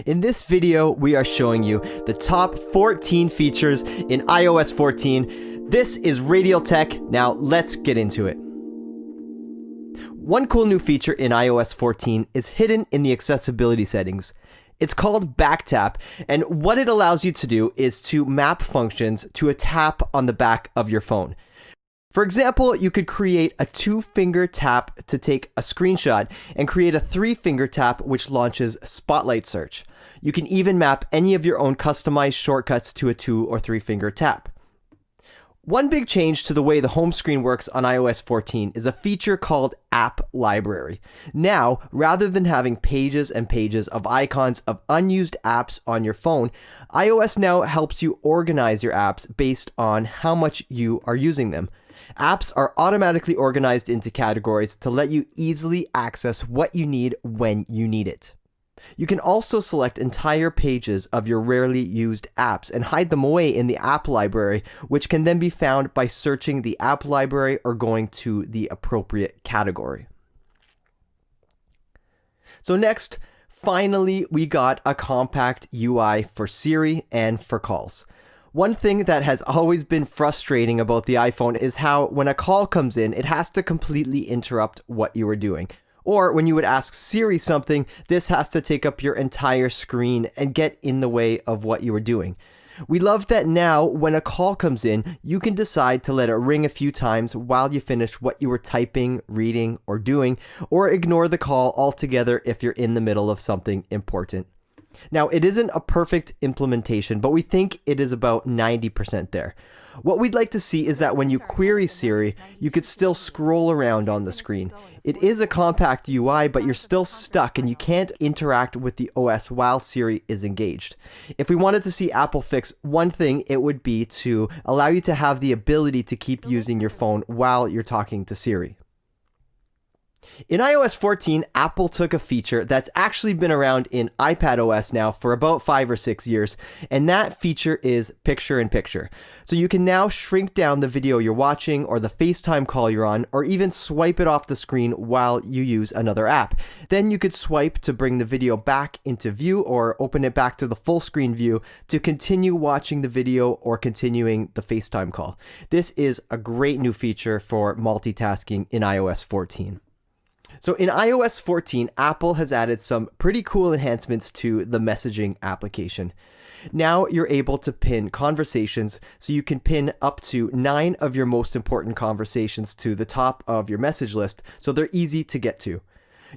In this video, we are showing you the top 14 features in iOS 14. This is Radial Tech. Now let's get into it. One cool new feature in iOS 14 is hidden in the accessibility settings. It's called Backtap, and what it allows you to do is to map functions to a tap on the back of your phone. For example, you could create a 2-finger tap to take a screenshot and create a 3-finger tap which launches Spotlight Search. You can even map any of your own customized shortcuts to a 2 or 3-finger tap. One big change to the way the home screen works on iOS 14 is a feature called App Library. Now, rather than having pages and pages of icons of unused apps on your phone, iOS now helps you organize your apps based on how much you are using them. Apps are automatically organized into categories to let you easily access what you need when you need it. You can also select entire pages of your rarely used apps and hide them away in the app library, which can then be found by searching the app library or going to the appropriate category. So next, finally, we got a compact UI for Siri and for calls. One thing that has always been frustrating about the iPhone is how when a call comes in, it has to completely interrupt what you are doing. Or when you would ask Siri something, this has to take up your entire screen and get in the way of what you are doing. We love that now when a call comes in, you can decide to let it ring a few times while you finish what you were typing, reading, or doing, or ignore the call altogether if you're in the middle of something important. Now, it isn't a perfect implementation, but we think it is about 90% there. What we'd like to see is that when you query Siri, you could still scroll around on the screen. It is a compact UI, but you're still stuck and you can't interact with the OS while Siri is engaged. If we wanted to see Apple fix one thing, it would be to allow you to have the ability to keep using your phone while you're talking to Siri. In iOS 14, Apple took a feature that's actually been around in iPadOS now for about 5 or 6 years, and that feature is picture-in-picture. So you can now shrink down the video you're watching or the FaceTime call you're on, or even swipe it off the screen while you use another app. Then you could swipe to bring the video back into view or open it back to the full screen view to continue watching the video or continuing the FaceTime call. This is a great new feature for multitasking in iOS 14. So in iOS 14, Apple has added some pretty cool enhancements to the messaging application. Now you're able to pin conversations, so you can pin up to 9 of your most important conversations to the top of your message list, so they're easy to get to.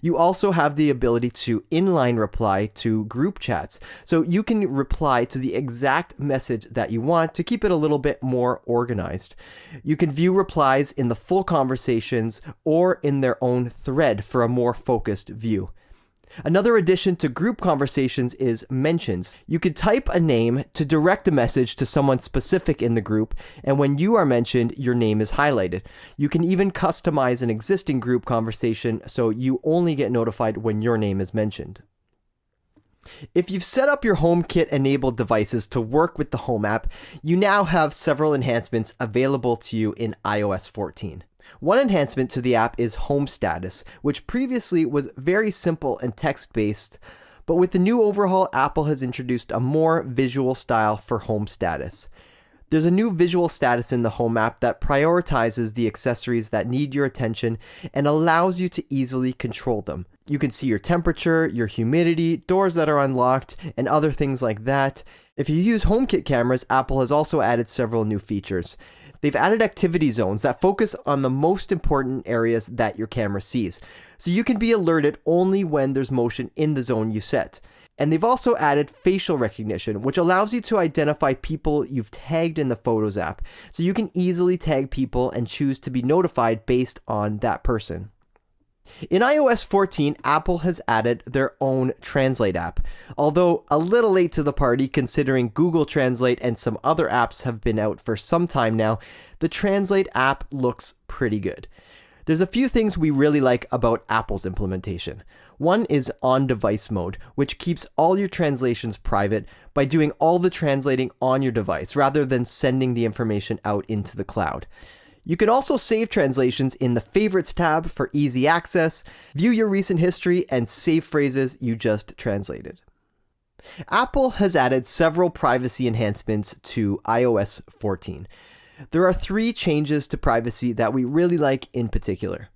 You also have the ability to inline reply to group chats, so you can reply to the exact message that you want to keep it a little bit more organized. You can view replies in the full conversations or in their own thread for a more focused view. Another addition to group conversations is mentions. You could type a name to direct a message to someone specific in the group, and when you are mentioned, your name is highlighted. You can even customize an existing group conversation so you only get notified when your name is mentioned. If you've set up your HomeKit enabled devices to work with the Home app, you now have several enhancements available to you in iOS 14. One enhancement to the app is Home Status, which previously was very simple and text-based, but with the new overhaul, Apple has introduced a more visual style for Home Status. There's a new visual status in the Home app that prioritizes the accessories that need your attention and allows you to easily control them. You can see your temperature, your humidity, doors that are unlocked, and other things like that. If you use HomeKit cameras, Apple has also added several new features. They've added activity zones that focus on the most important areas that your camera sees, so you can be alerted only when there's motion in the zone you set. And they've also added facial recognition, which allows you to identify people you've tagged in the Photos app, so you can easily tag people and choose to be notified based on that person. In iOS 14, Apple has added their own Translate app, although a little late to the party considering Google Translate and some other apps have been out for some time now. The Translate app looks pretty good. There's a few things we really like about Apple's implementation. One is on-device mode, which keeps all your translations private by doing all the translating on your device rather than sending the information out into the cloud. You can also save translations in the Favorites tab for easy access, view your recent history, and save phrases you just translated. Apple has added several privacy enhancements to iOS 14. There are 3 changes to privacy that we really like in particular.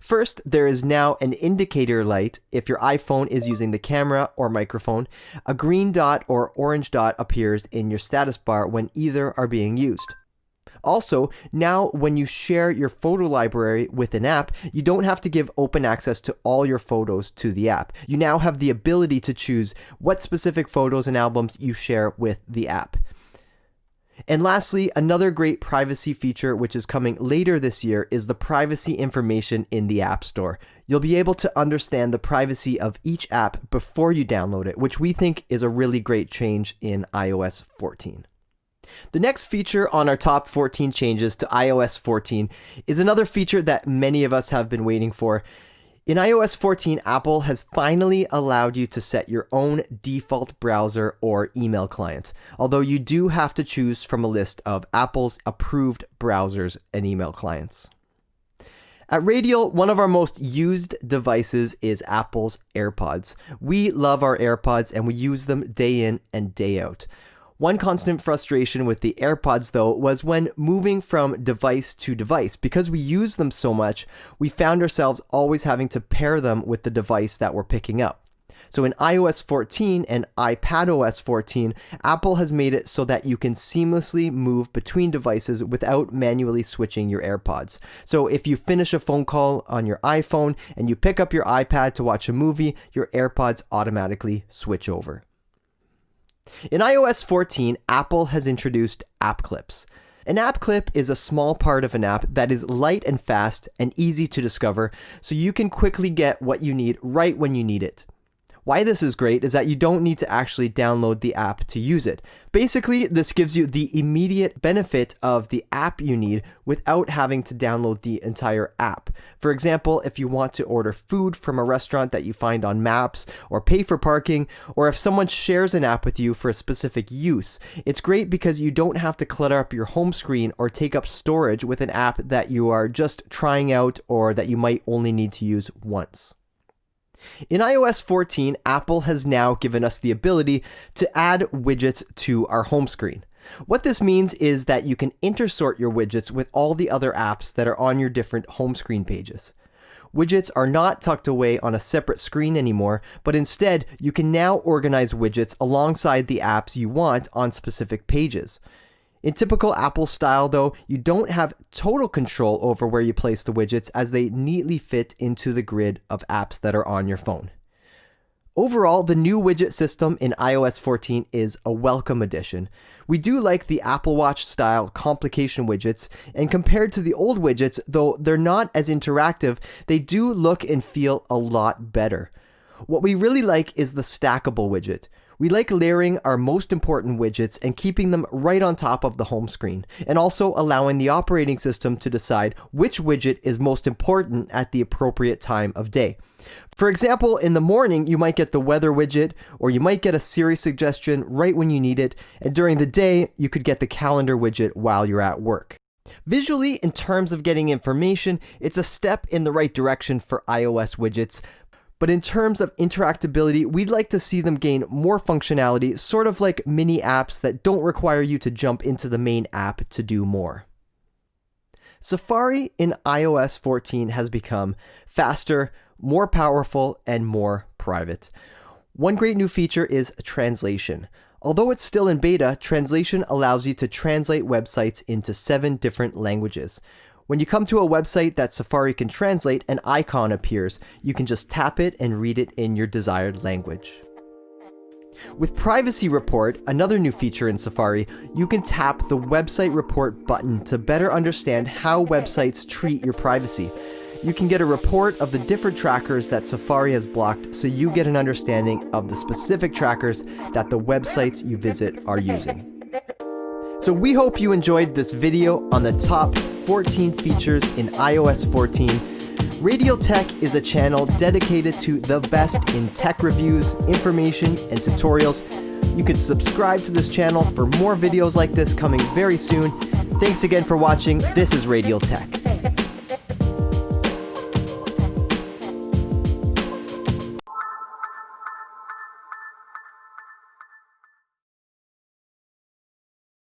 First, there is now an indicator light if your iPhone is using the camera or microphone. A green dot or orange dot appears in your status bar when either are being used. Also, now when you share your photo library with an app, you don't have to give open access to all your photos to the app. You now have the ability to choose what specific photos and albums you share with the app. And lastly, another great privacy feature which is coming later this year is the privacy information in the App Store. You'll be able to understand the privacy of each app before you download it, which we think is a really great change in iOS 14. The next feature on our top 14 changes to iOS 14 is another feature that many of us have been waiting for. In iOS 14, Apple has finally allowed you to set your own default browser or email client, although you do have to choose from a list of Apple's approved browsers and email clients. At Radial, one of our most used devices is Apple's Airpods. We love our Airpods and we use them day in and day out. One constant frustration with the Airpods, though, was when moving from device to device. Because we use them so much, we found ourselves always having to pair them with the device that we're picking up. So in iOS 14 and iPadOS 14, Apple has made it so that you can seamlessly move between devices without manually switching your AirPods. So if you finish a phone call on your iPhone and you pick up your iPad to watch a movie, your AirPods automatically switch over. In iOS 14, Apple has introduced app clips. An app clip is a small part of an app that is light and fast and easy to discover, so you can quickly get what you need right when you need it. Why this is great is that you don't need to actually download the app to use it. Basically, this gives you the immediate benefit of the app you need without having to download the entire app. For example, if you want to order food from a restaurant that you find on Maps, or pay for parking, or if someone shares an app with you for a specific use, it's great because you don't have to clutter up your home screen or take up storage with an app that you are just trying out or that you might only need to use once. In iOS 14, Apple has now given us the ability to add widgets to our home screen. What this means is that you can intersort your widgets with all the other apps that are on your different home screen pages. Widgets are not tucked away on a separate screen anymore, but instead you can now organize widgets alongside the apps you want on specific pages. In typical Apple style, though, you don't have total control over where you place the widgets as they neatly fit into the grid of apps that are on your phone. Overall, the new widget system in iOS 14 is a welcome addition. We do like the Apple Watch style complication widgets, and compared to the old widgets, though they're not as interactive, they do look and feel a lot better. What we really like is the stackable widget. We like layering our most important widgets and keeping them right on top of the home screen, and also allowing the operating system to decide which widget is most important at the appropriate time of day. For example, in the morning, you might get the weather widget, or you might get a Siri suggestion right when you need it, and during the day, you could get the calendar widget while you're at work. Visually, in terms of getting information, it's a step in the right direction for iOS widgets. But in terms of interactability, we'd like to see them gain more functionality, sort of like mini apps that don't require you to jump into the main app to do more. Safari in iOS 14 has become faster, more powerful, and more private. One great new feature is translation. Although it's still in beta, translation allows you to translate websites into 7 different languages. When you come to a website that Safari can translate, an icon appears. You can just tap it and read it in your desired language. With Privacy Report, another new feature in Safari, you can tap the Website Report button to better understand how websites treat your privacy. You can get a report of the different trackers that Safari has blocked, so you get an understanding of the specific trackers that the websites you visit are using. So we hope you enjoyed this video on the top 14 features in iOS 14. Radial Tech is a channel dedicated to the best in tech reviews, information, and tutorials. You can subscribe to this channel for more videos like this coming very soon. Thanks again for watching. This is Radial Tech.